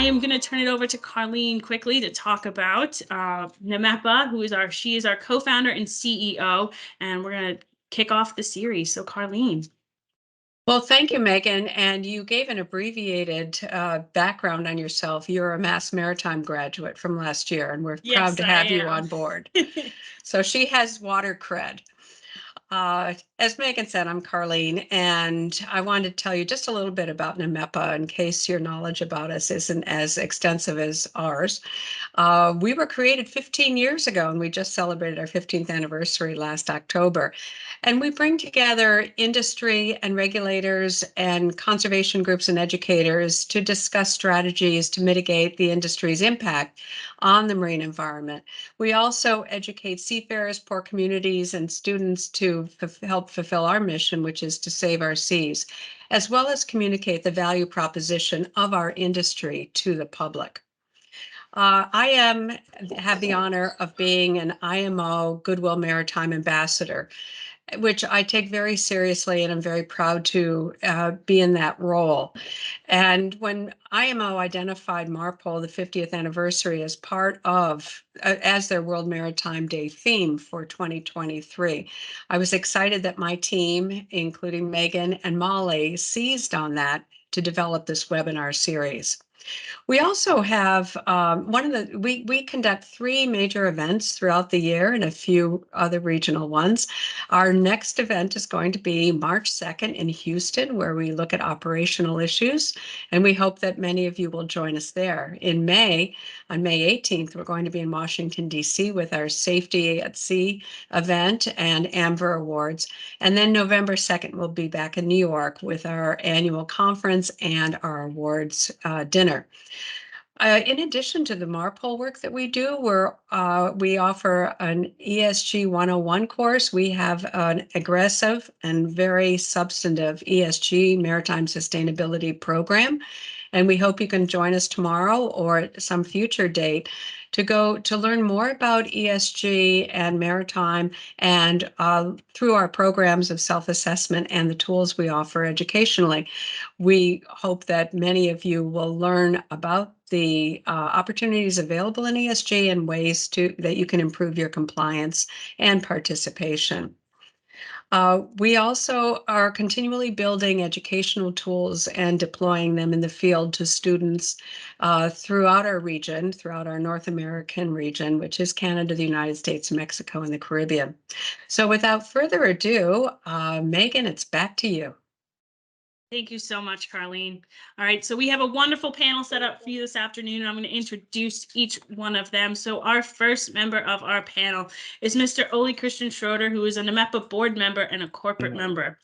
am going to turn it over to Carleen quickly to talk about NAMEPA, she is our co-founder and CEO, and we're going to kick off the series. So Carleen. Well, thank you, Megan. And you gave an abbreviated background on yourself. You're a Mass Maritime graduate from last year, and we're proud to have you on board. So she has water cred. As Megan said, I'm Carleen, and I wanted to tell you just a little bit about NAMEPA in case your knowledge about us isn't as extensive as ours. We were created 15 years ago, and we just celebrated our 15th anniversary last October. And we bring together industry and regulators and conservation groups and educators to discuss strategies to mitigate the industry's impact on the marine environment. We also educate seafarers, poor communities, and students to help fulfill our mission, which is to save our seas, as well as communicate the value proposition of our industry to the public. I have the honor of being an IMO Goodwill Maritime Ambassador, which I take very seriously, and I'm very proud to be in that role. And when IMO identified MARPOL, the 50th anniversary, as part of, as their World Maritime Day theme for 2023, I was excited that my team, including Megan and Molly, seized on that to develop this webinar series. We also have we conduct 3 major events throughout the year and a few other regional ones. Our next event is going to be March 2nd in Houston, where we look at operational issues, and we hope that many of you will join us there. In May, on May 18th, we're going to be in Washington, D.C. with our Safety at Sea event and Amber Awards. And then November 2nd, we'll be back in New York with our annual conference and our awards dinner. In addition to the MARPOL work that we do, we offer an ESG 101 course. We have an aggressive and very substantive ESG maritime sustainability program, and we hope you can join us tomorrow or at some future date to learn more about ESG and maritime, and through our programs of self-assessment and the tools we offer educationally. We hope that many of you will learn about the opportunities available in ESG and ways that you can improve your compliance and participation. We also are continually building educational tools and deploying them in the field to students throughout our region, throughout our North American region, which is Canada, the United States, Mexico, and the Caribbean. So without further ado, Megan, it's back to you. Thank you so much, Carleen. All right, so we have a wonderful panel set up for you this afternoon, and I'm going to introduce each one of them. So our first member of our panel is Mr. Ole Christian Schrøder, who is a NAMEPA board member and a corporate member.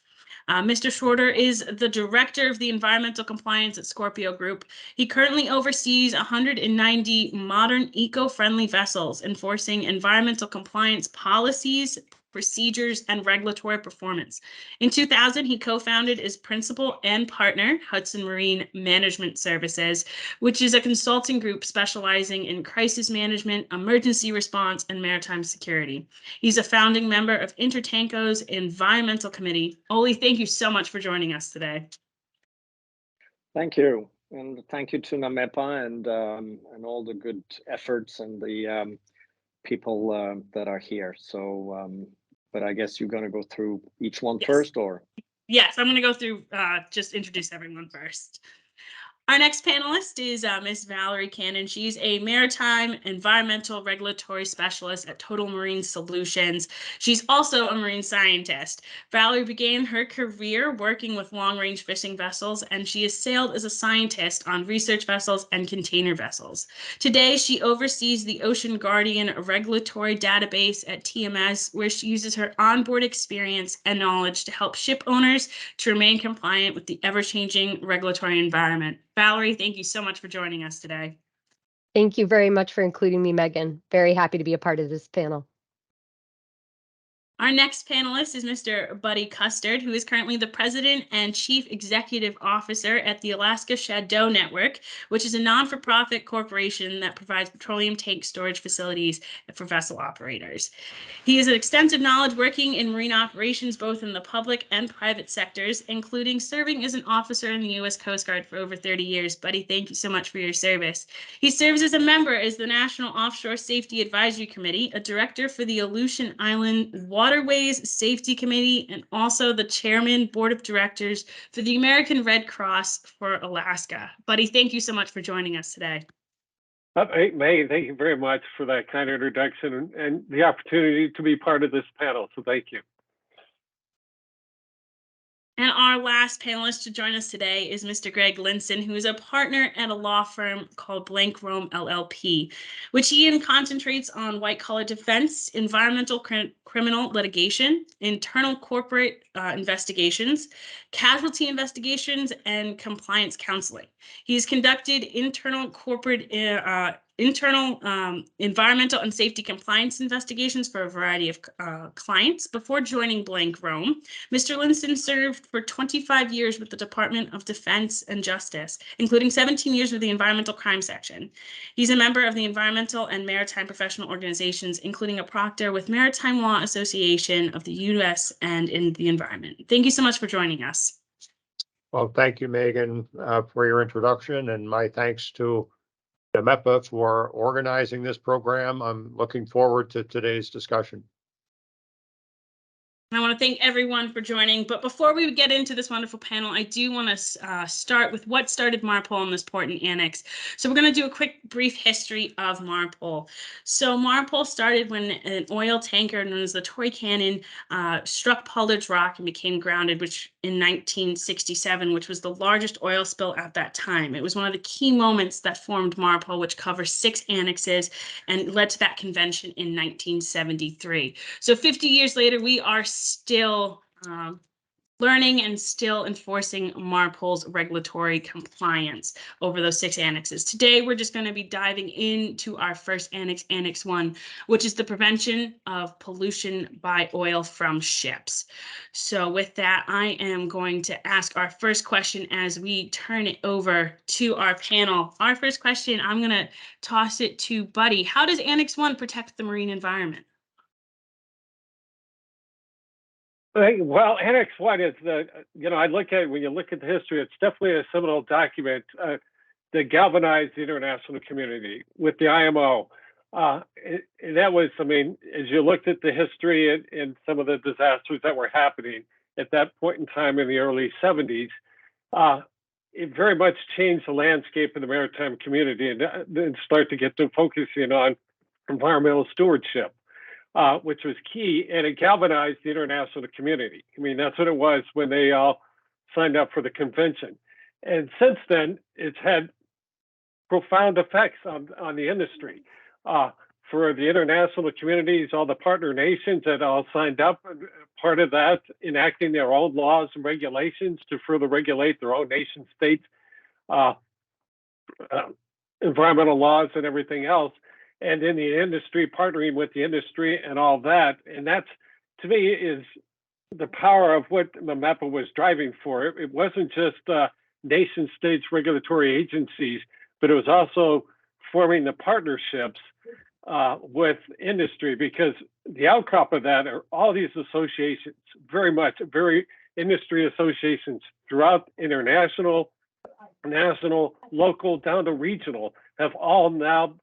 Mr. Schrøder is the director of the environmental compliance at Scorpio Group. He currently oversees 190 modern eco-friendly vessels enforcing environmental compliance policies, procedures, and regulatory performance. In 2000, he co-founded as principal and partner Hudson Marine Management Services, which is a consulting group specializing in crisis management, emergency response, and maritime security. He's a founding member of Intertanko's Environmental Committee. Ole, thank you so much for joining us today. Thank you, and thank you to NAMEPA and all the good efforts and the people that are here. So, but I guess you're going to go through each one first, or? Yes, I'm going to go through, just introduce everyone first. Our next panelist is Ms. Valerie Cannon. She's a maritime environmental regulatory specialist at Total Marine Solutions. She's also a marine scientist. Valerie began her career working with long-range fishing vessels, and she has sailed as a scientist on research vessels and container vessels. Today, she oversees the Ocean Guardian regulatory database at TMS, where she uses her onboard experience and knowledge to help ship owners to remain compliant with the ever-changing regulatory environment. Valerie, thank you so much for joining us today. Thank you very much for including me, Megan. Very happy to be a part of this panel. Our next panelist is Mr. Buddy Custard, who is currently the President and Chief Executive Officer at the Alaska Shadow Network, which is a non-for-profit corporation that provides petroleum tank storage facilities for vessel operators. He has extensive knowledge working in marine operations, both in the public and private sectors, including serving as an officer in the U.S. Coast Guard for over 30 years. Buddy, thank you so much for your service. He serves as a member as the National Offshore Safety Advisory Committee, a director for the Aleutian Island Waterways Safety Committee, and also the chairman, board of directors for the American Red Cross for Alaska. Buddy, thank you so much for joining us today. Hey, May, thank you very much for that kind introduction and the opportunity to be part of this panel. So thank you. And our last panelist to join us today is Mr. Greg Linsin, who is a partner at a law firm called Blank Rome LLP, which he concentrates on white-collar defense, environmental criminal litigation, internal corporate investigations, casualty investigations, and compliance counseling. He's conducted internal corporate environmental and safety compliance investigations for a variety of clients. Before joining Blank Rome, Mr. Linsin served for 25 years with the Department of Defense and Justice, including 17 years with the Environmental Crime Section. He's a member of the Environmental and Maritime Professional Organizations, including a proctor with Maritime Law Association of the U.S. and in the environment. Thank you so much for joining us. Well, thank you, Megan, for your introduction, and my thanks to NAMEPA for organizing this program. I'm looking forward to today's discussion. I want to thank everyone for joining. But before we get into this wonderful panel, I do want to start with what started MARPOL in this port and annex. So we're going to do a quick brief history of MARPOL. So MARPOL started when an oil tanker known as the Tory Cannon struck Pollard's Rock and became grounded, which in 1967, which was the largest oil spill at that time. It was one of the key moments that formed MARPOL, which covers 6 annexes and led to that convention in 1973. So 50 years later, we are still learning and still enforcing MARPOL's regulatory compliance over those 6 annexes. Today, we're just going to be diving into our first annex, Annex I, which is the prevention of pollution by oil from ships. So with that, I am going to ask our first question as we turn it over to our panel. Our first question, I'm going to toss it to Buddy. How does Annex I protect the marine environment? Well, Annex I is I look at, when you look at the history, it's definitely a seminal document that galvanized the international community with the IMO. That was, as you looked at the history and some of the disasters that were happening at that point in time in the early 70s, it very much changed the landscape of the maritime community and start to get to focusing on environmental stewardship. Which was key, and it galvanized the international community. That's what it was when they all signed up for the convention. And since then, it's had profound effects on the industry. For the international communities, all the partner nations that all signed up, part of that, enacting their own laws and regulations to further regulate their own nation states, environmental laws and everything else. And in the industry, partnering with the industry and all that. And that's, to me, is the power of what NAMEPA was driving for. It wasn't just nation states regulatory agencies, but it was also forming the partnerships with industry, because the outcrop of that are all these associations, very industry associations throughout international, national, local, down to regional, have all now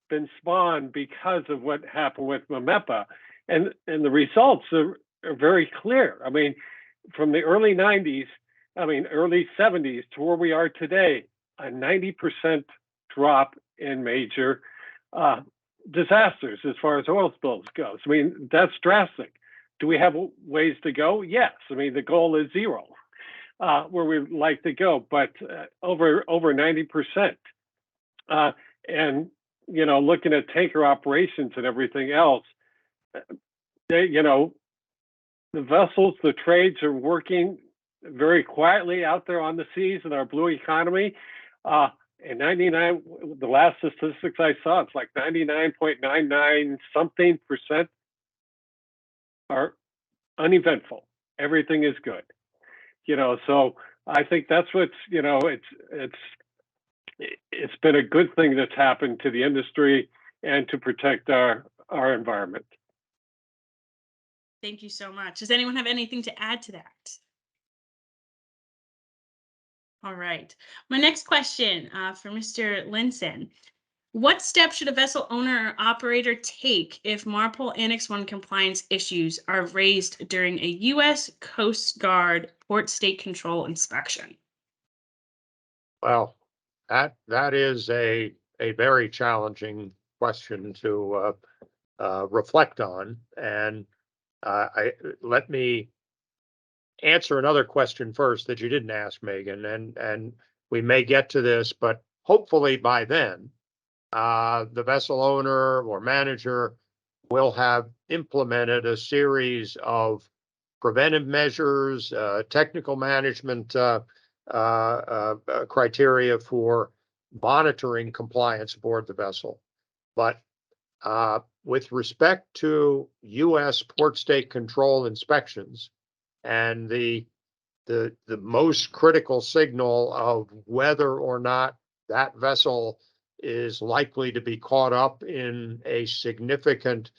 been spawned because of what happened with NAMEPA. And the results are very clear. From the early 90s, early 70s to where we are today, a 90% drop in major disasters as far as oil spills goes. That's drastic. Do we have ways to go? Yes. The goal is 0, where we'd like to go, but over 90%. And looking at tanker operations and everything else, the vessels, the trades are working very quietly out there on the seas in our blue economy. And 99, the last statistics I saw, it's like 99.99 something % are uneventful. Everything is good. So I think that's what's, it's been a good thing that's happened to the industry and to protect our environment. Thank you so much. Does anyone have anything to add to that? All right. My next question for Mr. Linsin. What steps should a vessel owner or operator take if MARPOL Annex I compliance issues are raised during a U.S. Coast Guard port state control inspection? Well, that is a very challenging question to reflect on, and let me answer another question first that you didn't ask, Megan, and we may get to this, but hopefully by then, the vessel owner or manager will have implemented a series of preventive measures, technical management criteria for monitoring compliance aboard the vessel. But with respect to U.S. port state control inspections and the most critical signal of whether or not that vessel is likely to be caught up in a significant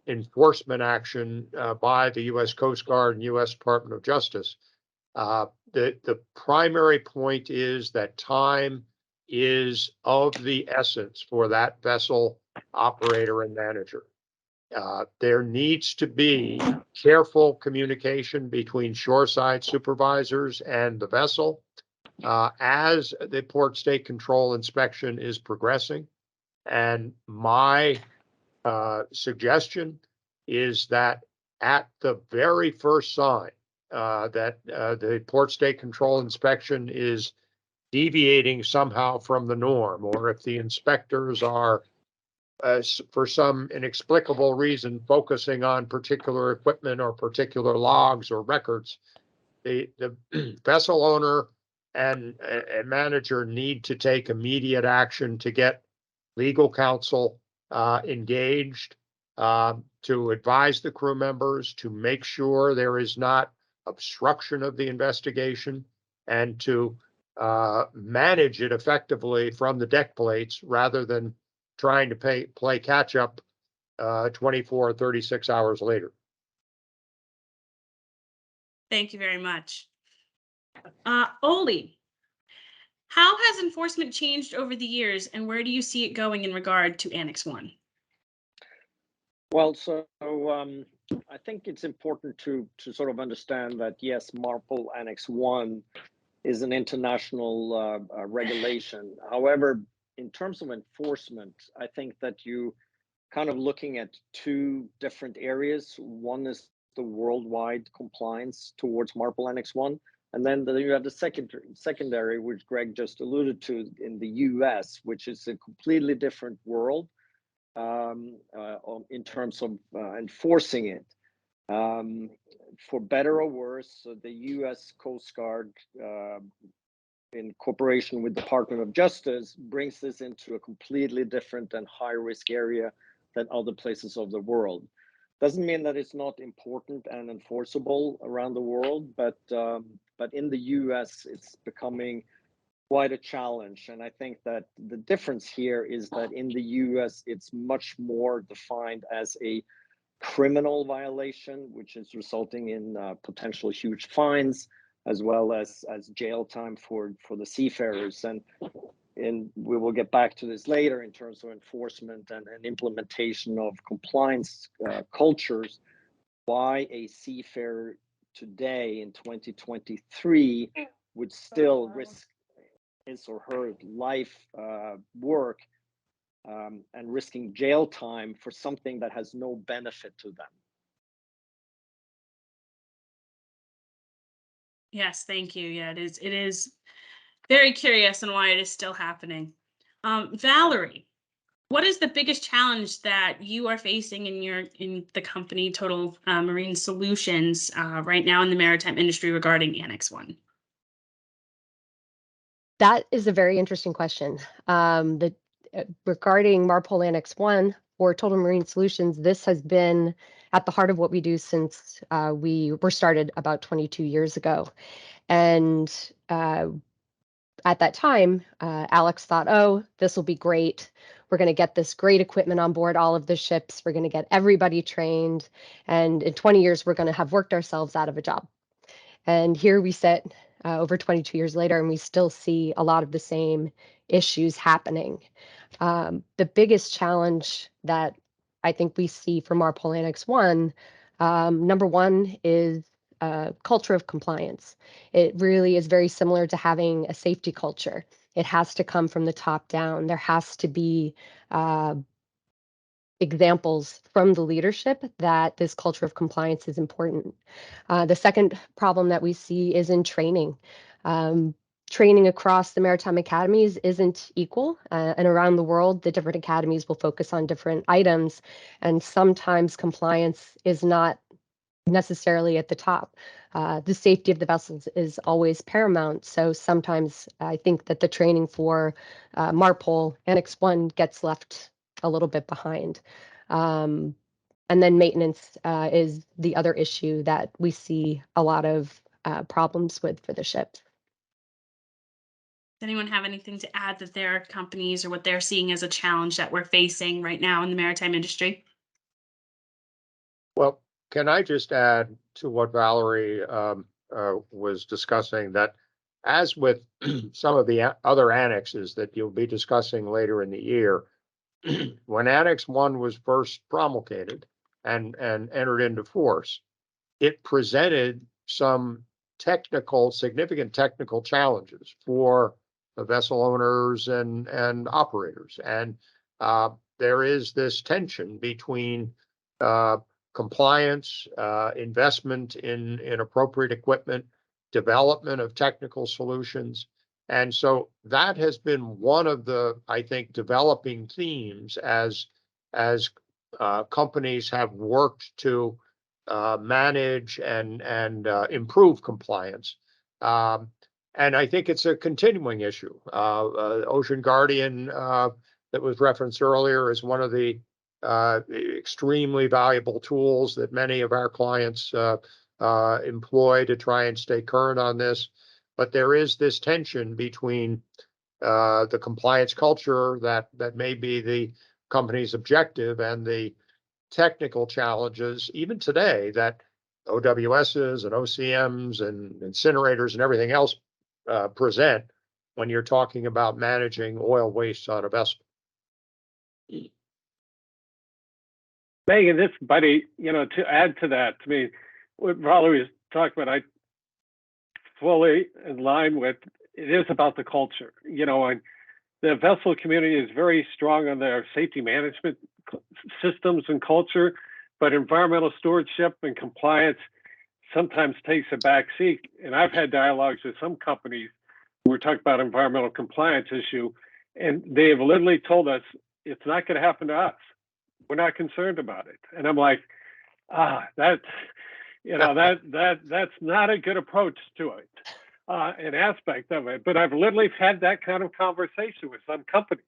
enforcement action by the U.S. Coast Guard and U.S. Department of Justice, the primary point is that time is of the essence for that vessel operator and manager. There needs to be careful communication between shoreside supervisors and the vessel as the port state control inspection is progressing. And my suggestion is that at the very first sign that the port state control inspection is deviating somehow from the norm, or if the inspectors are for some inexplicable reason focusing on particular equipment or particular logs or records, the vessel owner and manager need to take immediate action to get legal counsel engaged to advise the crew members, to make sure there is not obstruction of the investigation, and to manage it effectively from the deck plates rather than trying to play catch up 24 or 36 hours later. Thank you very much. Oli, how has enforcement changed over the years, and where do you see it going in regard to Annex I? Well, so I think it's important to sort of understand that, yes, MARPOL Annex I is an international regulation. However, in terms of enforcement, I think that you kind of looking at two different areas. One is the worldwide compliance towards MARPOL Annex I, and then you have the secondary, which Greg just alluded to, in the US, which is a completely different world in terms of enforcing it. For better or worse, the US Coast Guard, in cooperation with the Department of Justice, brings this into a completely different and high-risk area than other places of the world. Doesn't mean that it's not important and enforceable around the world, but in the US, it's becoming quite a challenge. And I think that the difference here is that in the US, it's much more defined as a criminal violation, which is resulting in potential huge fines, as well as jail time for the seafarers. And we will get back to this later in terms of enforcement and implementation of compliance cultures, why a seafarer today in 2023 would still risk his or her life, work, and risking jail time for something that has no benefit to them. Yes, thank you. Yeah, it is very curious on why it is still happening. Valerie, what is the biggest challenge that you are facing in the company Total Marine Solutions right now in the maritime industry regarding Annex I? That is a very interesting question. Regarding MARPOL Annex I, for Total Marine Solutions, this has been at the heart of what we do since we were started about 22 years ago. And at that time, Alex thought, oh, this will be great. We're going to get this great equipment on board all of the ships. We're going to get everybody trained. And in 20 years, we're going to have worked ourselves out of a job. And here we sit over 22 years later, and we still see a lot of the same issues happening. The biggest challenge that I think we see from MARPOL Annex I, number one is culture of compliance. It really is very similar to having a safety culture. It has to come from the top down. There has to be examples from the leadership that this culture of compliance is important. The second problem that we see is in training. Training across the maritime academies isn't equal, and around the world, the different academies will focus on different items, and sometimes compliance is not necessarily at the top. The safety of the vessels is always paramount, so sometimes I think that the training for MARPOL Annex I gets left a little bit behind. And then maintenance is the other issue that we see a lot of problems with for the ship. Does anyone have anything to add that their companies or what they're seeing as a challenge that we're facing right now in the maritime industry? Well, can I just add to what Valerie was discussing, that as with some of the other annexes that you'll be discussing later in the year, when Annex I was first promulgated and entered into force, it presented some significant technical challenges for the vessel owners and operators. And there is this tension between compliance, investment in appropriate equipment, development of technical solutions. And so that has been one of the, I think, developing themes as companies have worked to manage and improve compliance. And I think it's a continuing issue. Ocean Guardian that was referenced earlier is one of the extremely valuable tools that many of our clients employ to try and stay current on this. But there is this tension between the compliance culture that may be the company's objective and the technical challenges, even today, that OWSs and OCMs and incinerators and everything else present when you're talking about managing oil waste on a vessel. Megan, this buddy, to add to that, to me, what Valerie was talking about, I fully in line with. It is about the culture, and the vessel community is very strong on their safety management systems and culture, but environmental stewardship and compliance sometimes takes a back seat. And I've had dialogues with some companies where we're talking about environmental compliance issue, and they have literally told us it's not going to happen to us. We're not concerned about it. And I'm like, that's not a good approach to it, an aspect of it. But I've literally had that kind of conversation with some companies.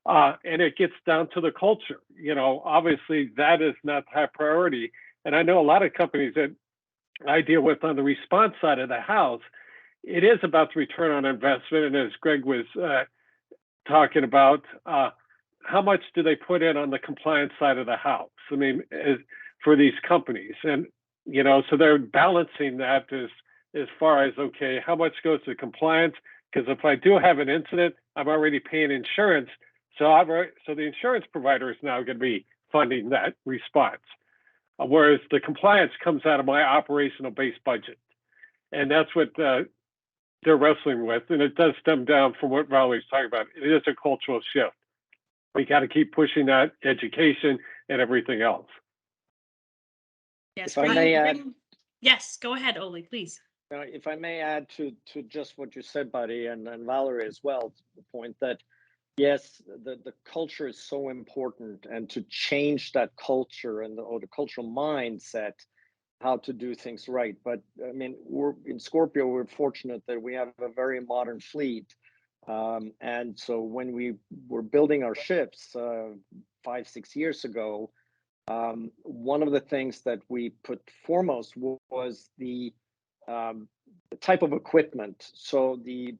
And it gets down to the culture. Obviously that is not high priority. And I know a lot of companies that I deal with on the response side of the house, it is about the return on investment. And as Greg was talking about, how much do they put in on the compliance side of the house? I mean, for these companies. And, so they're balancing that as far as, okay, how much goes to compliance? Because if I do have an incident, I'm already paying insurance. So the insurance provider is now going to be funding that response. Whereas the compliance comes out of my operational base budget. And that's what they're wrestling with. And it does stem down from what Valerie's talking about. It is a cultural shift. We got to keep pushing that education and everything else. Yes, if I may add, yes, go ahead, Oli, please. If I may add to just what you said, buddy, and Valerie as well, to the point that yes, the culture is so important, and to change that culture and the cultural mindset, how to do things right. But I mean, we're in Scorpio, we're fortunate that we have a very modern fleet. And so when we were building our ships 5-6 years ago, one of the things that we put foremost was the type of equipment. So the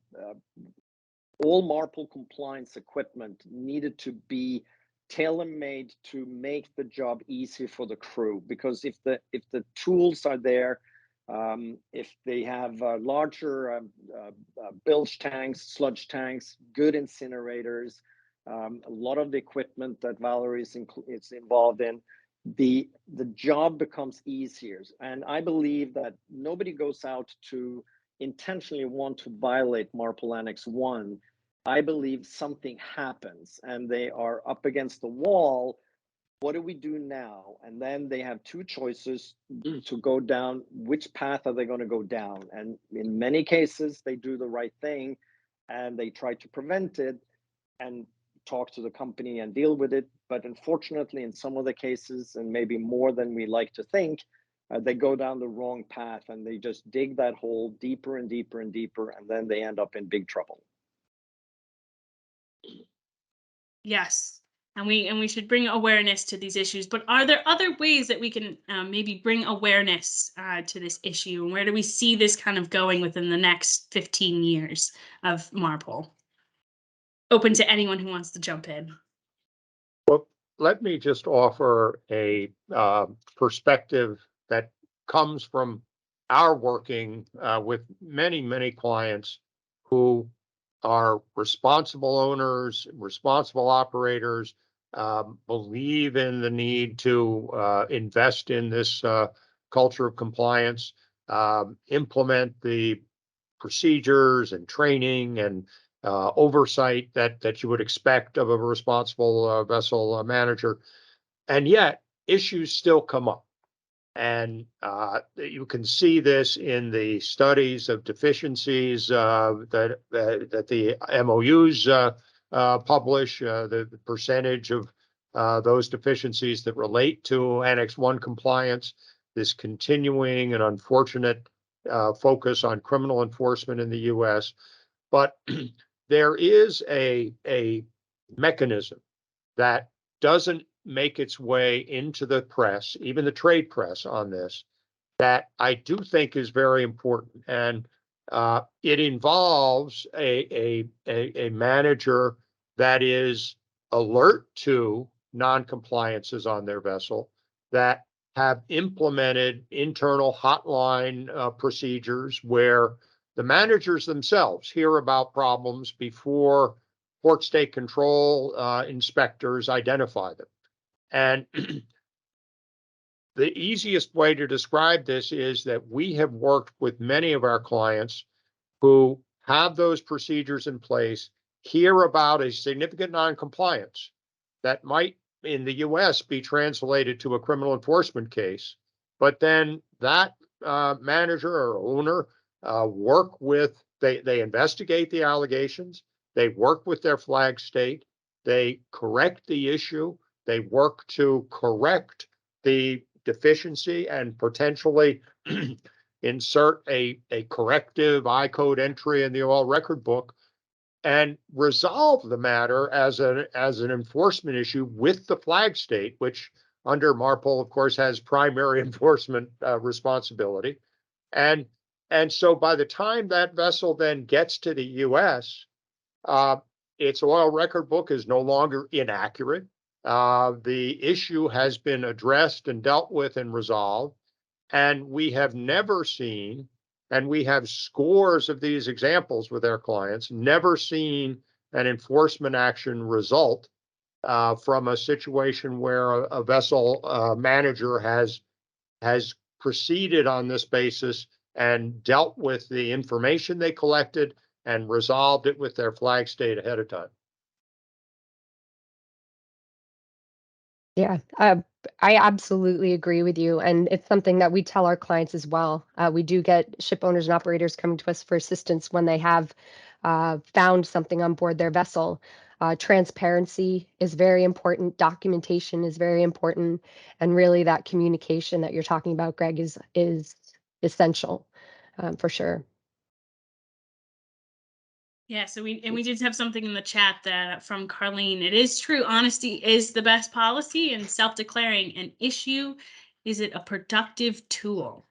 all MARPOL compliance equipment needed to be tailor-made to make the job easy for the crew, because if the tools are there, if they have larger bilge tanks, sludge tanks, good incinerators, a lot of the equipment that Valerie is involved in, the job becomes easier. And I believe that nobody goes out to intentionally want to violate MARPOL Annex I. I believe something happens and they are up against the wall. What do we do now? And then they have two choices to go down. Which path are they going to go down? And in many cases, they do the right thing and they try to prevent it and talk to the company and deal with it. But unfortunately, in some of the cases, and maybe more than we like to think, they go down the wrong path and they just dig that hole deeper and deeper and deeper, and then they end up in big trouble. Yes, and we should bring awareness to these issues. But are there other ways that we can maybe bring awareness to this issue? And where do we see this kind of going within the next 15 years of MARPOL? Open to anyone who wants to jump in. Well, let me just offer a perspective that comes from our working with many clients who are responsible owners, responsible operators, believe in the need to invest in this culture of compliance, implement the procedures and training and oversight that you would expect of a responsible vessel manager. And yet issues still come up. And you can see this in the studies of deficiencies that the MOUs publish, the percentage of those deficiencies that relate to Annex I compliance, this continuing and unfortunate focus on criminal enforcement in the U.S. But there is a mechanism that doesn't make its way into the press, even the trade press on this, that I do think is very important. And it involves a manager that is alert to non-compliances on their vessel, that have implemented internal hotline procedures where the managers themselves hear about problems before port state control inspectors identify them. And the easiest way to describe this is that we have worked with many of our clients who have those procedures in place, hear about a significant noncompliance that might in the US be translated to a criminal enforcement case, but then that manager or owner work with, they investigate the allegations, they work with their flag state, they correct the issue, they work to correct the deficiency and potentially insert a corrective I-code entry in the oil record book and resolve the matter as an enforcement issue with the flag state, which under MARPOL, of course, has primary enforcement responsibility. And so by the time that vessel then gets to the U.S., its oil record book is no longer inaccurate. The issue has been addressed and dealt with and resolved. And we have never seen, and we have scores of these examples with our clients, never seen an enforcement action result from a situation where a vessel manager has proceeded on this basis and dealt with the information they collected and resolved it with their flag state ahead of time. Yeah, I absolutely agree with you. And it's something that we tell our clients as well. We do get ship owners and operators coming to us for assistance when they have found something on board their vessel. Transparency is very important. Documentation is very important. And really that communication that you're talking about, Greg, is essential for sure. Yeah, so we did have something in the chat that from Carlene. It is true. Honesty is the best policy, and self-declaring an issue, is it a productive tool?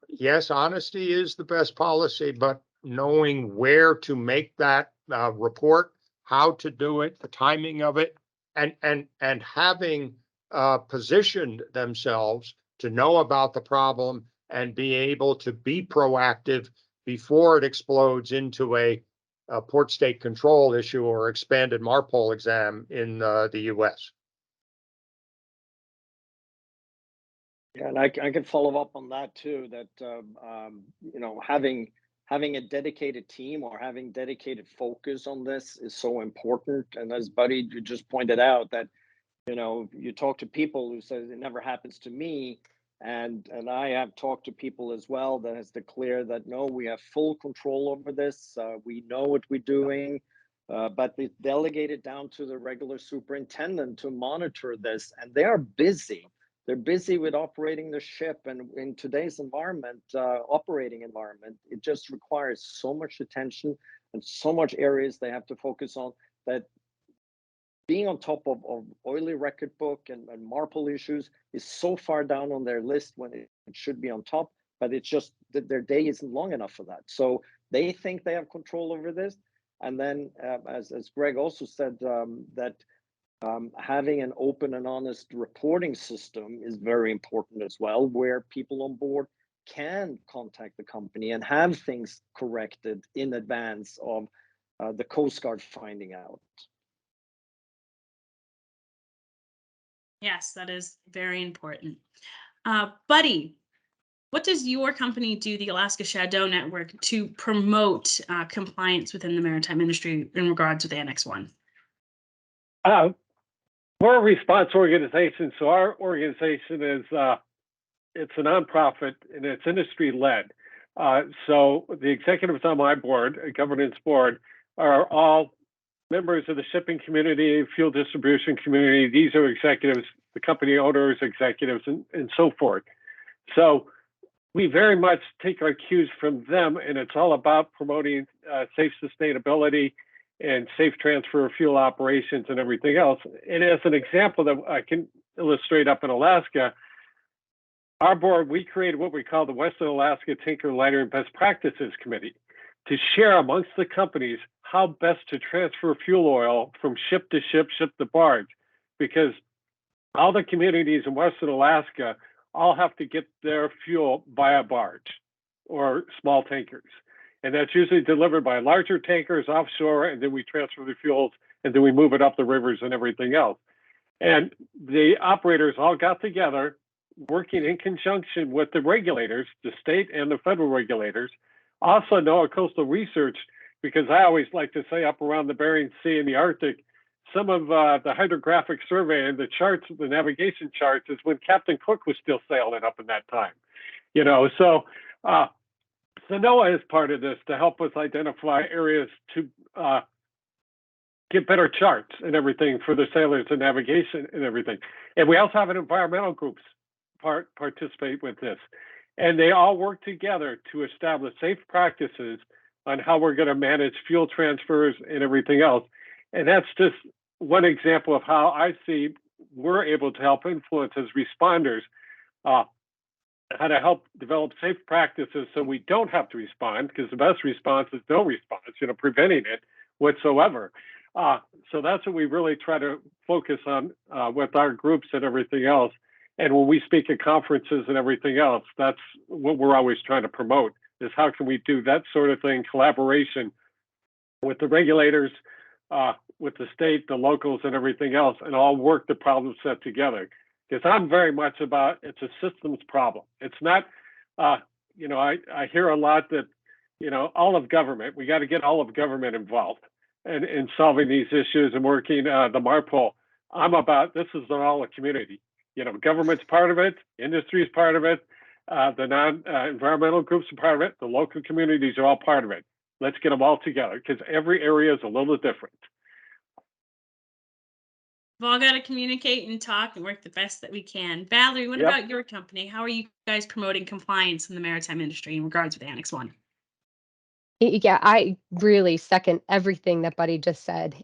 Yes, honesty is the best policy, but knowing where to make that report, how to do it, the timing of it, and having positioned themselves to know about the problem and be able to be proactive before it explodes into a port state control issue or expanded MARPOL exam in the US. Yeah, and I can follow up on that too. That you know, having a dedicated team or having dedicated focus on this is so important. And as Buddy you just pointed out, that you know, you talk to people who says it never happens to me, and I have talked to people as well that has declared that no, we have full control over this. We know what we're doing. But they delegate it down to the regular superintendent to monitor this, and they are busy. They're busy with operating the ship, and in today's environment, operating environment, it just requires so much attention and so much areas they have to focus on, that being on top of oily record book and MARPOL issues is so far down on their list when it should be on top, but it's just that their day isn't long enough for that. So they think they have control over this. And then as Greg also said, that having an open and honest reporting system is very important as well, where people on board can contact the company and have things corrected in advance of the Coast Guard finding out. Yes, that is very important. Buddy, what does your company do, the Alaska Shadow Network, to promote compliance within the maritime industry in regards with Annex I? We're a response organization, so our organization is it's a nonprofit and it's industry led. So the executives on my board, a governance board, are all members of the shipping community, fuel distribution community. These are executives, the company owners, executives, and so forth. So we very much take our cues from them, and it's all about promoting safe sustainability and safe transfer of fuel operations and everything else. And as an example that I can illustrate up in Alaska, our board, we created what we call the Western Alaska Tanker Liner and Best Practices Committee to share amongst the companies how best to transfer fuel oil from ship to ship, ship to barge, because all the communities in Western Alaska all have to get their fuel via barge or small tankers. And that's usually delivered by larger tankers offshore, and then we transfer the fuels, and then we move it up the rivers and everything else. And the operators all got together, working in conjunction with the regulators, the state and the federal regulators, also NOAA Coastal Research, because I always like to say up around the Bering Sea and the Arctic, some of the hydrographic survey and the charts, the navigation charts, is when Captain Cook was still sailing up in that time. You know, so NOAA is part of this to help us identify areas to get better charts and everything for the sailors and navigation and everything. And we also have an environmental groups participate with this. And they all work together to establish safe practices on how we're going to manage fuel transfers and everything else. And that's just one example of how I see we're able to help influence as responders, how to help develop safe practices so we don't have to respond, because the best response is no response, you know, preventing it whatsoever. So that's what we really try to focus on with our groups and everything else. And when we speak at conferences and everything else, that's what we're always trying to promote, is how can we do that sort of thing, collaboration with the regulators, with the state, the locals, and everything else, and all work the problem set together. Because I'm very much about, it's a systems problem. It's not, you know, I hear a lot that, you know, all of government, we got to get all of government involved in solving these issues and working the MARPOL. I'm about, this is all a community. You know, government's part of it, industry is part of it, the non-environmental groups are part of it, the local communities are all part of it. Let's get them all together, because every area is a little different. We've all got to communicate and talk and work the best that we can. Valerie, what about your company? How are you guys promoting compliance in the maritime industry in regards with Annex I? Yeah, I really second everything that Buddy just said.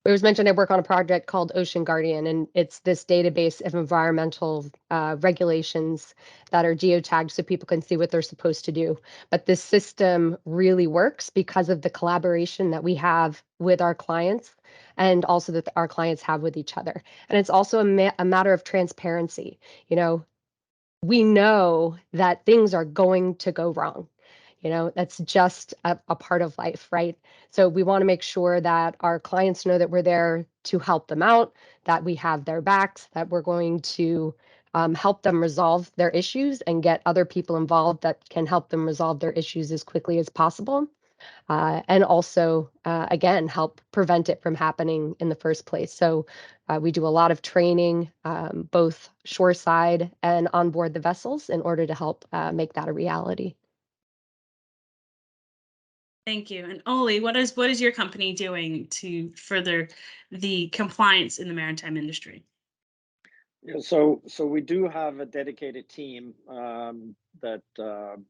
It was mentioned I work on a project called Ocean Guardian, and it's this database of environmental regulations that are geotagged so people can see what they're supposed to do. But this system really works because of the collaboration that we have with our clients and also that our clients have with each other. And it's also a matter of transparency. You know, we know that things are going to go wrong. You know, that's just a part of life, right? So we want to make sure that our clients know that we're there to help them out, that we have their backs, that we're going to help them resolve their issues and get other people involved that can help them resolve their issues as quickly as possible. And also, again, help prevent it from happening in the first place. So we do a lot of training, both shoreside and on board the vessels in order to help make that a reality. Thank you. And Oli, what is your company doing to further the compliance in the maritime industry? Yeah, so we do have a dedicated team that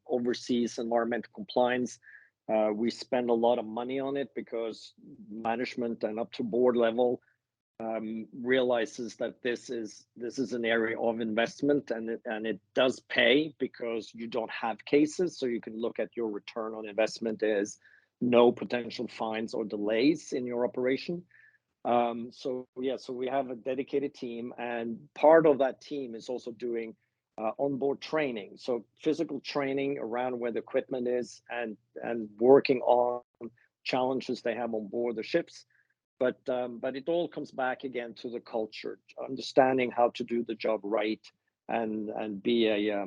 oversees environmental compliance. We spend a lot of money on it because management and up to board level realizes that this is an area of investment, and it does pay because you don't have cases, so you can look at your return on investment as no potential fines or delays in your operation. So we have a dedicated team, and part of that team is also doing onboard training, so physical training around where the equipment is and working on challenges they have on board the ships. But it all comes back again to the culture, understanding how to do the job right, and be a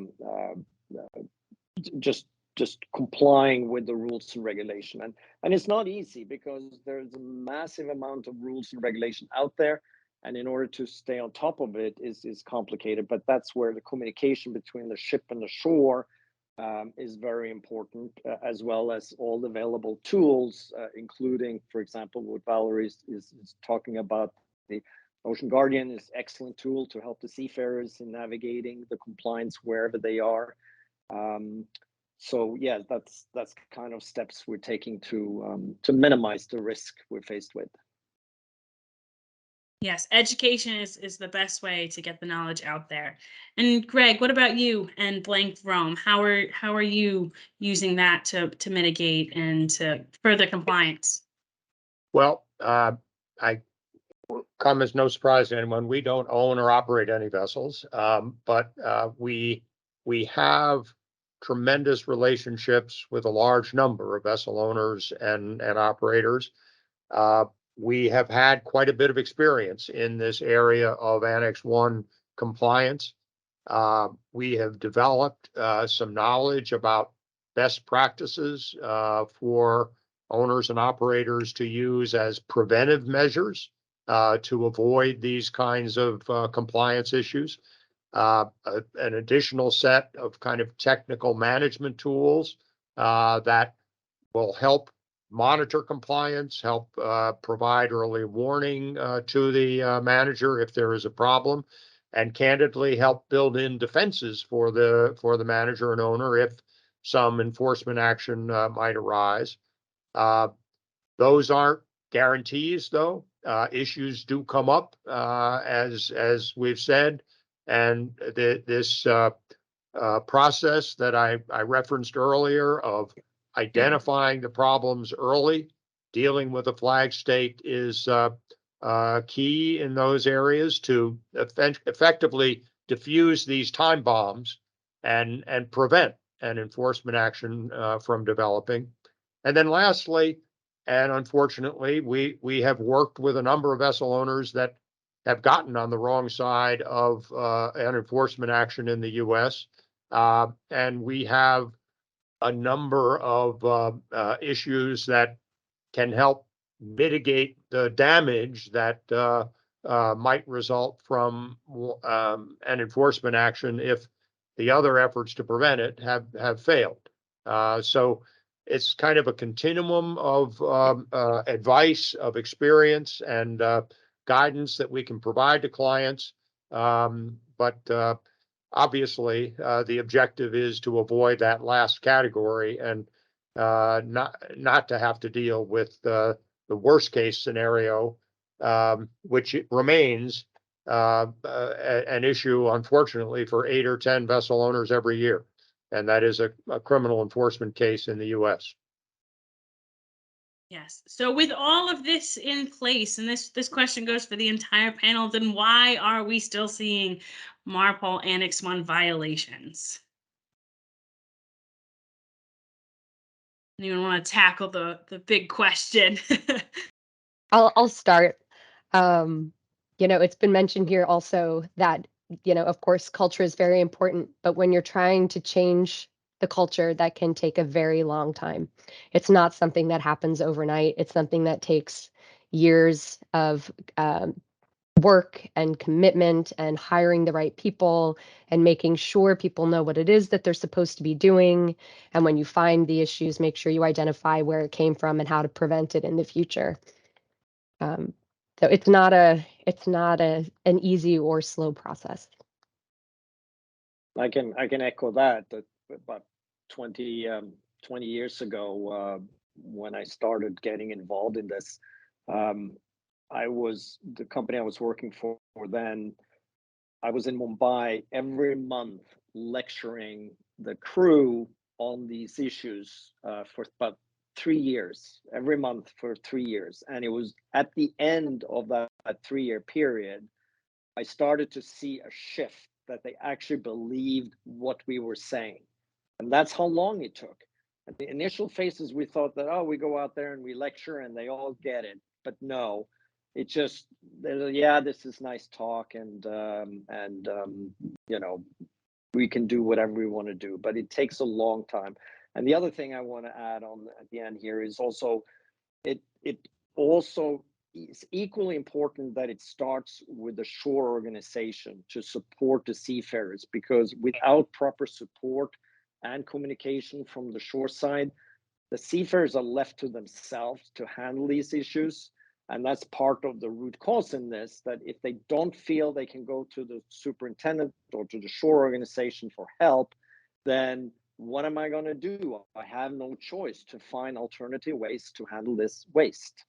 just complying with the rules and regulation. And it's not easy because there's a massive amount of rules and regulation out there, and in order to stay on top of it is complicated. But that's where the communication between the ship and the shore is very important, as well as all the available tools, including, for example, what Valerie is talking about. The Ocean Guardian is an excellent tool to help the seafarers in navigating the compliance wherever they are. So yeah, that's kind of steps we're taking to minimize the risk we're faced with. Yes, education is the best way to get the knowledge out there. And Greg, what about you and Blank Rome? How are you using that to mitigate and to further compliance? Well, I come as no surprise to anyone. We don't own or operate any vessels, but we have tremendous relationships with a large number of vessel owners and operators. We have had quite a bit of experience in this area of Annex I compliance. We have developed some knowledge about best practices for owners and operators to use as preventive measures to avoid these kinds of compliance issues. An additional set of kind of technical management tools that will help monitor compliance, help provide early warning to the manager if there is a problem, and candidly help build in defenses for the manager and owner if some enforcement action might arise. Those aren't guarantees, though. Issues do come up, as we've said, and this process that I referenced earlier of identifying the problems early, dealing with a flag state is key in those areas to effectively diffuse these time bombs and prevent an enforcement action from developing. And then lastly, and unfortunately, we have worked with a number of vessel owners that have gotten on the wrong side of an enforcement action in the U.S. And we have a number of issues that can help mitigate the damage that might result from an enforcement action if the other efforts to prevent it have failed. So it's kind of a continuum of advice, of experience, and guidance that we can provide to clients. But obviously, the objective is to avoid that last category and not to have to deal with the worst case scenario, which remains an issue, unfortunately, for 8 or 10 vessel owners every year. And that is a criminal enforcement case in the U.S. Yes. So with all of this in place, and this question goes for the entire panel, then why are we still seeing MARPOL Annex I violations? Anyone want to tackle the big question? I'll start. It's been mentioned here also that, of course, culture is very important, but when you're trying to change the culture, that can take a very long time. It's not something that happens overnight. It's something that takes years of work and commitment and hiring the right people and making sure people know what it is that they're supposed to be doing. And when you find the issues, make sure you identify where it came from and how to prevent it in the future. So it's not an easy or slow process. I can echo that about 20 years ago, when I started getting involved in this, the company I was working for then, I was in Mumbai every month lecturing the crew on these issues for about 3 years, every month for 3 years. And it was at the end of that 3-year period, I started to see a shift that they actually believed what we were saying. And that's how long it took. At the initial phases, we thought that, oh, we go out there and we lecture and they all get it. But no, it just, yeah, this is nice talk, and we can do whatever we want to do, but it takes a long time. And the other thing I want to add on at the end here is also, it also is equally important that it starts with the shore organization to support the seafarers, because without proper support and communication from the shore side, the seafarers are left to themselves to handle these issues. And that's part of the root cause in this, that if they don't feel they can go to the superintendent or to the shore organization for help, then what am I going to do? I have no choice to find alternative ways to handle this waste.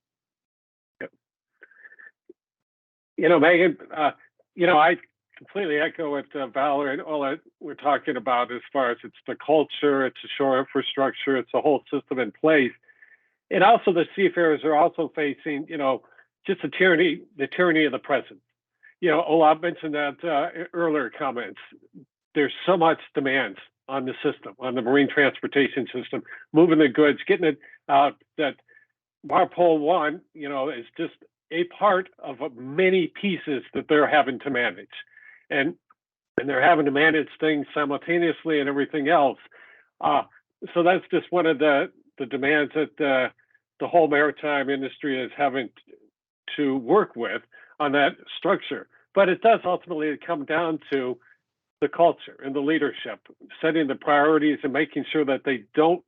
Megan, I completely echo what Valerie and all that we're talking about, as far as it's the culture, it's the shore infrastructure, it's the whole system in place. And also the seafarers are also facing, just the tyranny of the present. Olaf mentioned that earlier comments. There's so much demand on the system, on the marine transportation system, moving the goods, getting it out, that MARPOL I, is just a part of many pieces that they're having to manage. And they're having to manage things simultaneously and everything else. So that's just one of the demands that the whole maritime industry is having to work with on that structure. But it does ultimately come down to the culture and the leadership, setting the priorities and making sure that they don't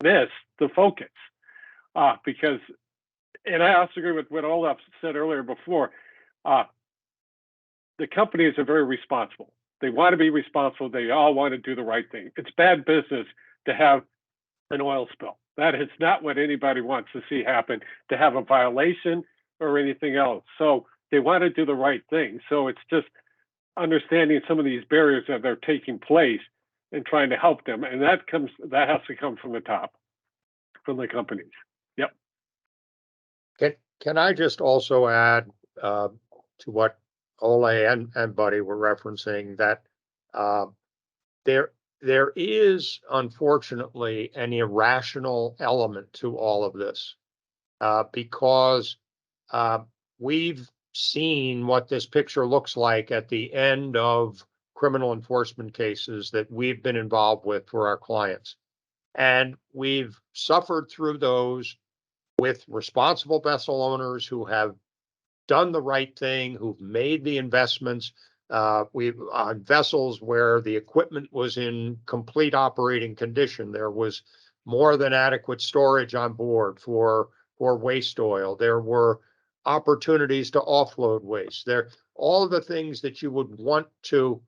miss the focus. Because, and I also agree with what Olaf said earlier before, the companies are very responsible. They want to be responsible. They all want to do the right thing. It's bad business to have an oil spill. That is not what anybody wants to see happen, to have a violation or anything else. So they want to do the right thing. So it's just understanding some of these barriers that are taking place and trying to help them. And that has to come from the top, from the companies. Yep. Can I just also add to what Ole and Buddy were referencing, that there is, unfortunately, an irrational element to all of this, because we've seen what this picture looks like at the end of criminal enforcement cases that we've been involved with for our clients. And we've suffered through those with responsible vessel owners who have done the right thing, who've made the investments. We've on vessels where the equipment was in complete operating condition. There was more than adequate storage on board for waste oil. There were opportunities to offload waste. There, all of the things that you would want to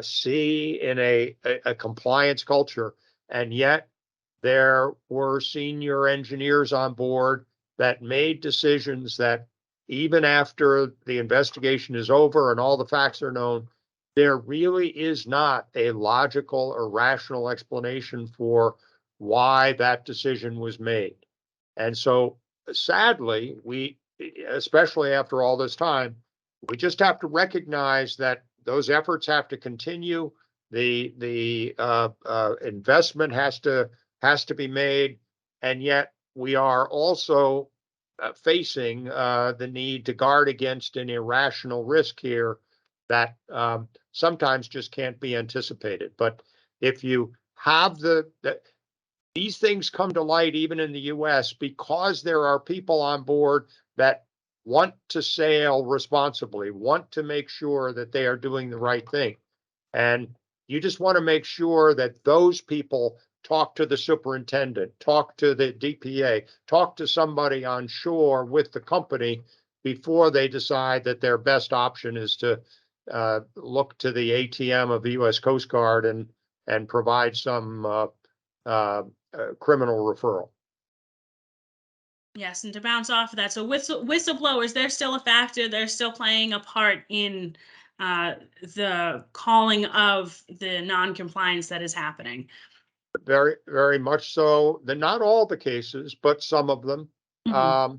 see in a compliance culture, and yet there were senior engineers on board that made decisions that even after the investigation is over and all the facts are known, there really is not a logical or rational explanation for why that decision was made. And so sadly, we, especially after all this time, we just have to recognize that those efforts have to continue. The investment has to be made, and yet we are also facing the need to guard against an irrational risk here that sometimes just can't be anticipated. But if you have these things come to light even in the US because there are people on board that want to sail responsibly, want to make sure that they are doing the right thing. And you just want to make sure that those people talk to the superintendent, talk to the DPA, talk to somebody on shore with the company before they decide that their best option is to look to the ATM of the U.S. Coast Guard and provide some criminal referral. Yes, and to bounce off of that, so whistleblowers, they're still a factor. They're still playing a part in the calling of the non-compliance that is happening. Very, very much so. Not all the cases, but some of them. Mm-hmm.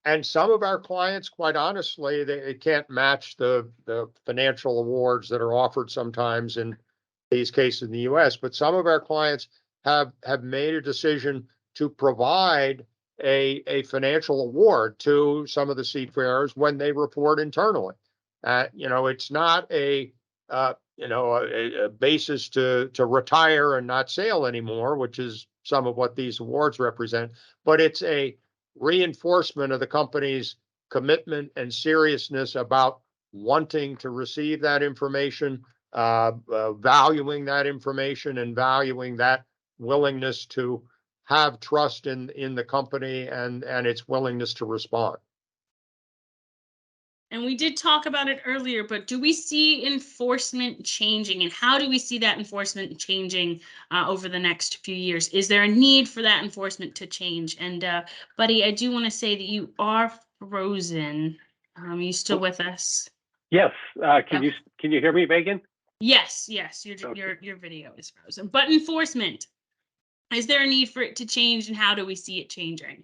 And some of our clients, quite honestly, they can't match the financial awards that are offered sometimes in these cases in the U.S. But some of our clients have made a decision to provide a financial award to some of the seafarers when they report internally. It's not a basis to retire and not sail anymore, which is some of what these awards represent, but it's a reinforcement of the company's commitment and seriousness about wanting to receive that information, valuing that information, and valuing that willingness to have trust in the company and its willingness to respond. And we did talk about it earlier, but do we see enforcement changing, and how do we see that enforcement changing over the next few years? Is there a need for that enforcement to change? And Buddy, I do want to say that you are frozen. Are you still with us? Yes. Can you hear me, Megan? Yes. Your video is frozen. But enforcement, is there a need for it to change, and how do we see it changing?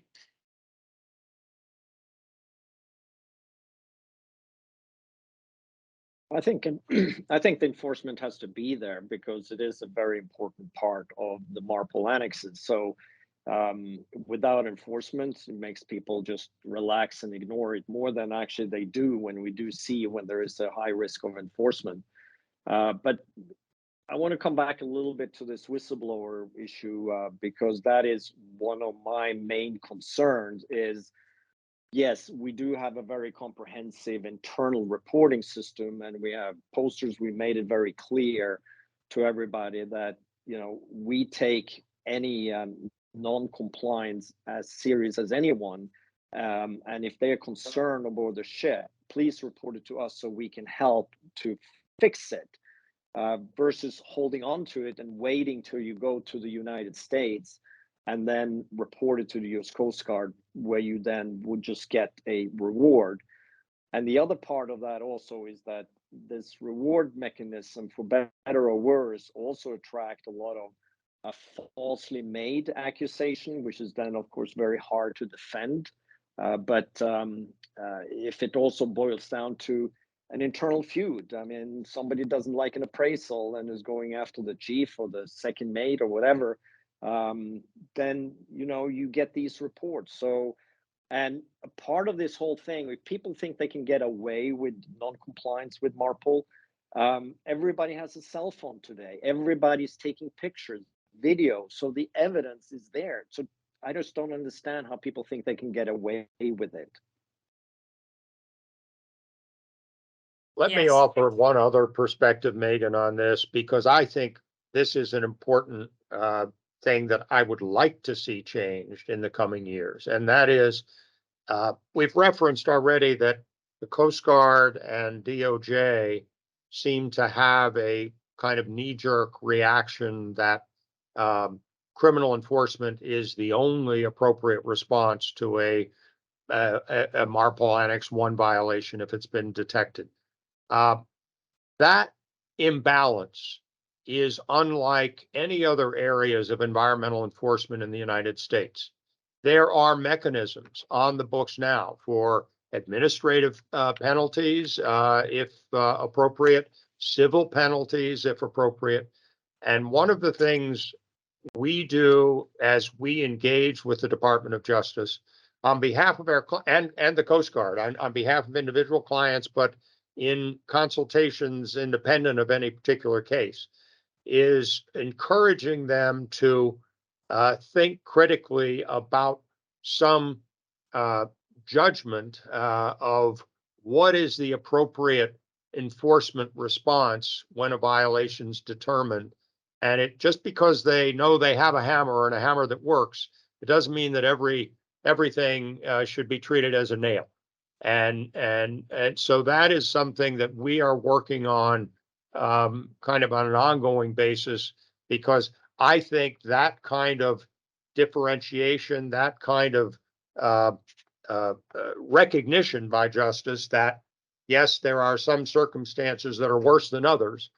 I think the enforcement has to be there because it is a very important part of the MARPOL annexes. So without enforcement, it makes people just relax and ignore it more than actually they do when we do see when there is a high risk of enforcement. But I want to come back a little bit to this whistleblower issue because that is one of my main concerns is, yes, we do have a very comprehensive internal reporting system, and we have posters. We made it very clear to everybody that we take any non-compliance as serious as anyone, and if they are concerned about the ship, please report it to us so we can help to fix it, versus holding on to it and waiting till you go to the United States and then report it to the US Coast Guard, where you then would just get a reward. And the other part of that also is that this reward mechanism, for better or worse, also attract a lot of falsely made accusation, which is then, of course, very hard to defend. But if it also boils down to an internal feud, I mean, somebody doesn't like an appraisal and is going after the chief or the second mate or whatever, then you get these reports. So, and a part of this whole thing, if people think they can get away with non-compliance with MARPOL, everybody has a cell phone today. Everybody's taking pictures, video, so the evidence is there. So I just don't understand how people think they can get away with it. Let me offer one other perspective, Megan, on this, because I think this is an important thing that I would like to see changed in the coming years. And that is, we've referenced already that the Coast Guard and DOJ seem to have a kind of knee-jerk reaction that criminal enforcement is the only appropriate response to a MARPOL Annex I violation if it's been detected. That imbalance is unlike any other areas of environmental enforcement in the United States. There are mechanisms on the books now for administrative penalties, if appropriate, civil penalties, if appropriate. And one of the things we do as we engage with the Department of Justice on behalf of our and the Coast Guard on behalf of individual clients, but in consultations independent of any particular case, is encouraging them to think critically about some judgment of what is the appropriate enforcement response when a violation is determined. And it just because they know they have a hammer and a hammer that works, it doesn't mean that everything should be treated as a nail. And so that is something that we are working on kind of on an ongoing basis, because I think that kind of differentiation, that kind of recognition by justice that, yes, there are some circumstances that are worse than others,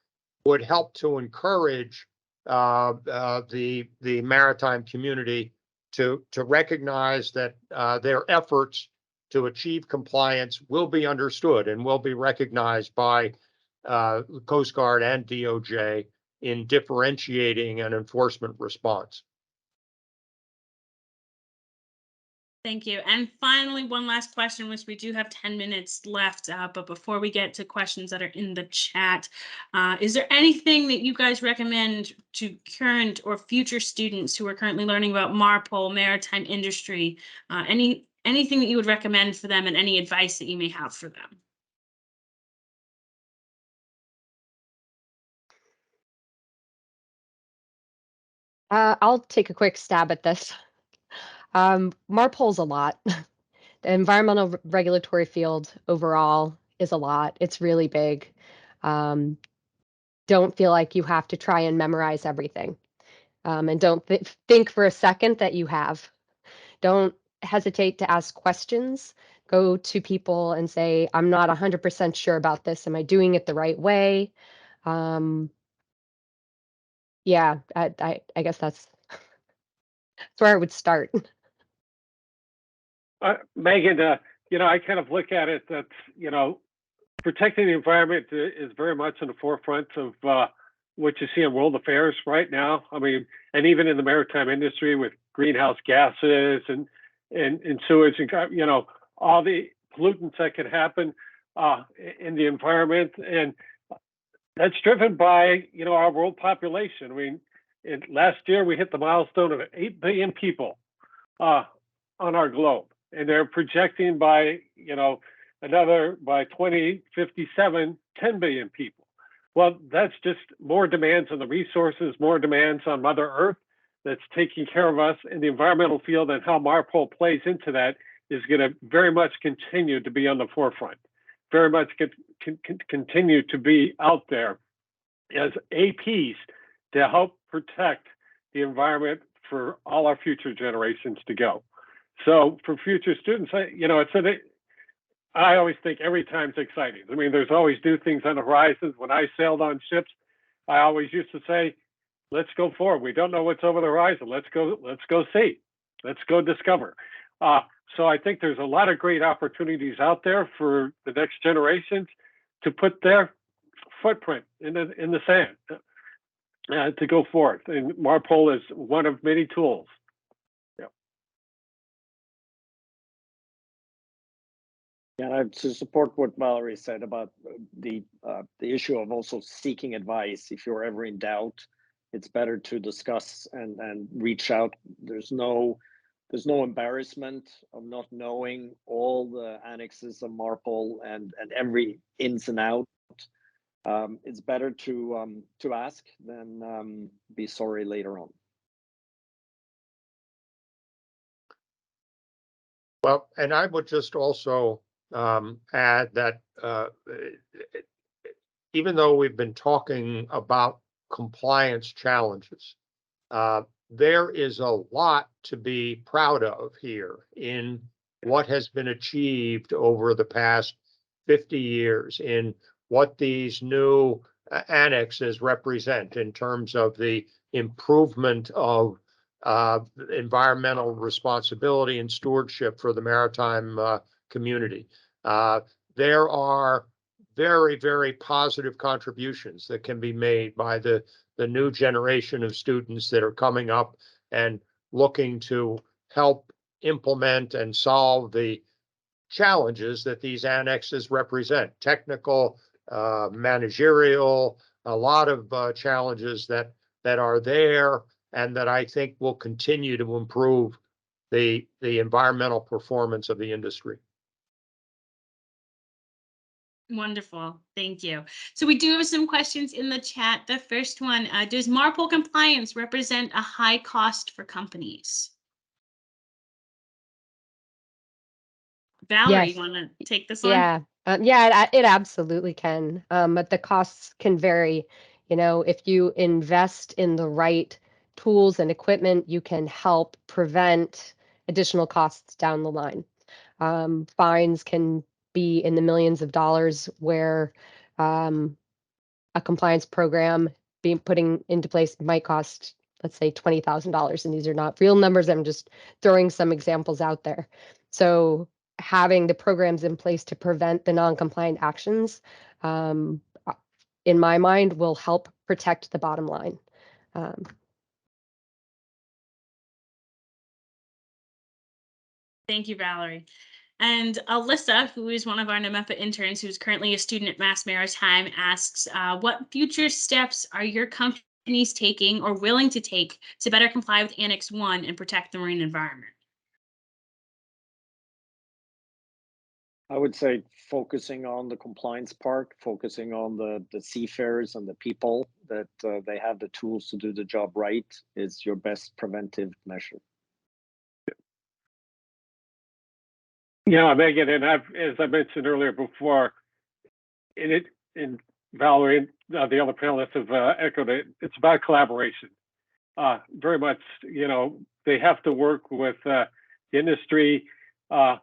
would help to encourage the maritime community to recognize that their efforts to achieve compliance will be understood and will be recognized by Coast Guard and DOJ in differentiating an enforcement response. Thank you. And finally, one last question, which we do have 10 minutes left, but before we get to questions that are in the chat, is there anything that you guys recommend to current or future students who are currently learning about MARPOL, maritime industry, anything that you would recommend for them and any advice that you may have for them? I'll take a quick stab at this. MARPOL's a lot. The environmental regulatory field overall is a lot. It's really big. Don't feel like you have to try and memorize everything. And don't think for a second that you have. Don't hesitate to ask questions. Go to people and say, I'm not 100% sure about this. Am I doing it the right way? Yeah, I guess that's where I would start. Megan, I kind of look at it that, protecting the environment is very much in the forefront of what you see in world affairs right now. I mean, and even in the maritime industry with greenhouse gases and sewage and, all the pollutants that can happen in the environment. And that's driven by, our world population. I mean, last year we hit the milestone of 8 billion people on our globe. And they're projecting by, by 2057, 10 billion people. Well, that's just more demands on the resources, more demands on Mother Earth that's taking care of us in the environmental field, and how MARPOL plays into that is going to very much continue to be on the forefront, very much continue to be out there as APs to help protect the environment for all our future generations to go. So for future students, I always think every time's exciting. I mean, there's always new things on the horizons. When I sailed on ships, I always used to say, let's go forward. We don't know what's over the horizon. Let's go see. Let's go discover. So I think there's a lot of great opportunities out there for the next generations to put their footprint in the sand to go forth. And MARPOL is one of many tools. Yeah, to support what Valerie said about the issue of also seeking advice. If you're ever in doubt, it's better to discuss and reach out. There's no embarrassment of not knowing all the annexes of MARPOL and every ins and out. It's better to ask than be sorry later on. Well, and I would just also add that even though we've been talking about compliance challenges, there is a lot to be proud of here in what has been achieved over the past 50 years, in what these new annexes represent in terms of the improvement of environmental responsibility and stewardship for the maritime community. There are very, very positive contributions that can be made by the new generation of students that are coming up and looking to help implement and solve the challenges that these annexes represent, technical, managerial, a lot of challenges that are there and that I think will continue to improve the environmental performance of the industry. Wonderful. Thank you. So we do have some questions in the chat. The first one, does MARPOL compliance represent a high cost for companies? Valerie, Yes. you want to take this one? Yeah, yeah, it absolutely can. But the costs can vary. You know, if you invest in the right tools and equipment, you can help prevent additional costs down the line. Fines can be in the millions of dollars, where a compliance program being putting into place might cost, let's say, $20,000. And these are not real numbers. I'm just throwing some examples out there. So having the programs in place to prevent the non-compliant actions, in my mind, will help protect the bottom line. Thank you, Valerie. And Alyssa, who is one of our NAMEPA interns, who's currently a student at Mass Maritime, asks, what future steps are your companies taking or willing to take to better comply with Annex I and protect the marine environment? I would say focusing on the compliance part, focusing on the seafarers and the people, that they have the tools to do the job right, is your best preventive measure. Yeah, Megan, and as I mentioned earlier before, and Valerie and the other panelists have echoed it, it's about collaboration. Very much, you know, they have to work with the industry, has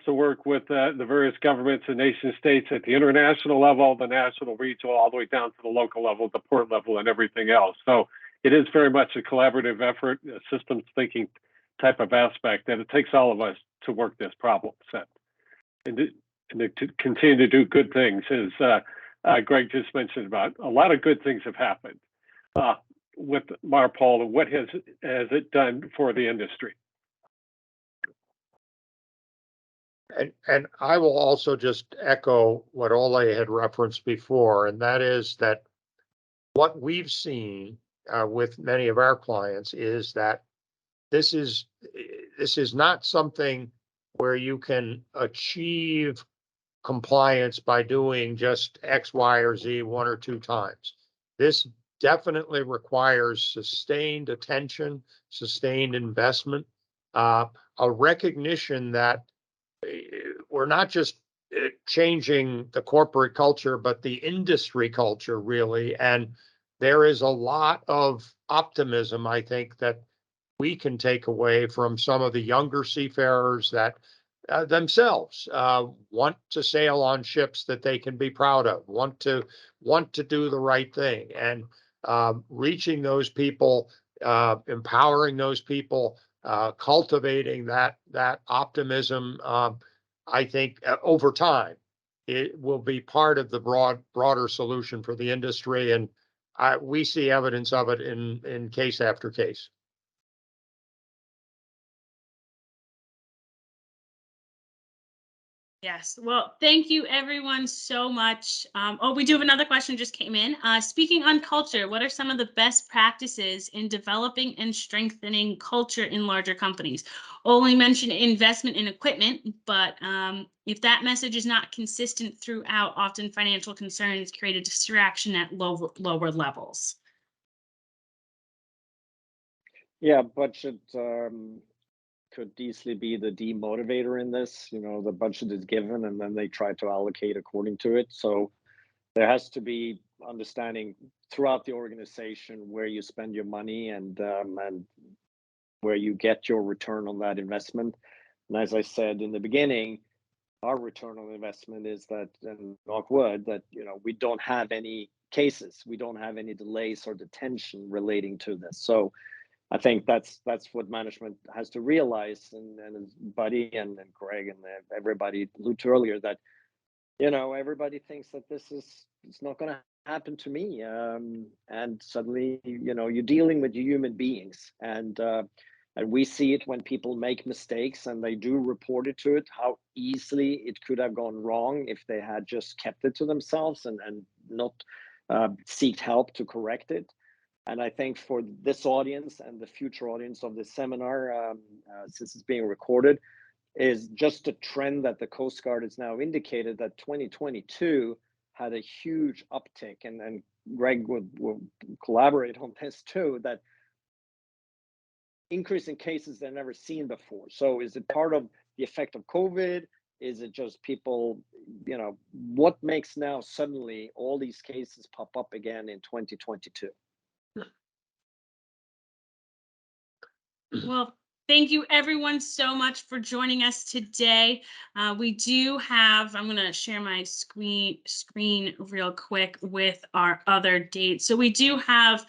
to work with the various governments and nation states at the international level, the national, regional, all the way down to the local level, the port level, and everything else. So it is very much a collaborative effort, a systems thinking type of aspect, that it takes all of us to work this problem set and to continue to do good things. As Greg just mentioned, about a lot of good things have happened with MARPOL, and what has it done for the industry. And I will also just echo what Ole had referenced before, and that is that what we've seen with many of our clients is that this is not something where you can achieve compliance by doing just X, Y, or Z one or two times. This definitely requires sustained attention, sustained investment, a recognition that we're not just changing the corporate culture, but the industry culture, really. And there is a lot of optimism, I think, that we can take away from some of the younger seafarers that themselves want to sail on ships that they can be proud of, want to do the right thing, and reaching those people, empowering those people, cultivating that optimism. I think over time it will be part of the broader solution for the industry, and we see evidence of it in case after case. Yes. Well, thank you everyone so much. Oh, we do have another question just came in. Speaking on culture, what are some of the best practices in developing and strengthening culture in larger companies? Only mentioned investment in equipment, but if that message is not consistent throughout, often financial concerns create a distraction at lower levels. Yeah, budget could easily be the demotivator in this. You know, the budget is given and then they try to allocate according to it. So there has to be understanding throughout the organization where you spend your money and where you get your return on that investment. And as I said in the beginning, our return on investment is that, and knock wood, that we don't have any cases, we don't have any delays or detention relating to this. So I think that's what management has to realize, and Buddy and Greg and everybody alluded to earlier, that everybody thinks that it's not going to happen to me, and suddenly you're dealing with human beings, and we see it when people make mistakes and they do report it to it, how easily it could have gone wrong if they had just kept it to themselves and not seeked help to correct it. And I think for this audience and the future audience of this seminar, since it's being recorded, is just a trend that the Coast Guard has now indicated that 2022 had a huge uptick, and Greg will collaborate on this too, that increase in cases they've never seen before. So is it part of the effect of COVID? Is it just people, what makes now suddenly all these cases pop up again in 2022? Well, thank you everyone so much for joining us today. We do have, I'm going to share my screen real quick with our other dates. So we do have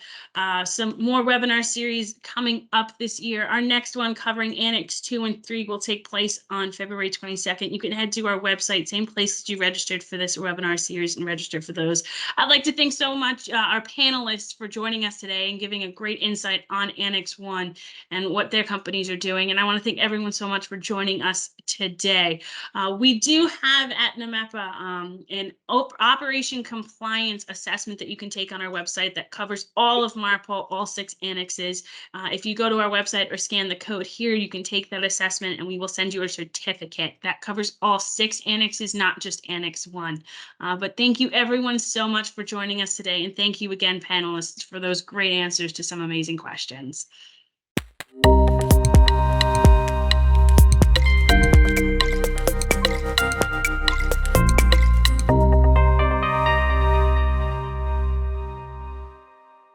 some more webinar series coming up this year. Our next one covering Annex 2 and 3 will take place on February 22nd. You can head to our website, same place that you registered for this webinar series, and register for those. I'd like to thank so much our panelists for joining us today and giving a great insight on Annex 1 and what their companies are doing. And I want to thank everyone so much for joining us today. We do have at NAMEPA an operation compliance assessment that you can take on our website that covers all of MARPOL, all 6 annexes. If you go to our website or scan the code here, you can take that assessment and we will send you a certificate that covers all 6 annexes, not just Annex 1. But thank you everyone so much for joining us today. And thank you again, panelists, for those great answers to some amazing questions.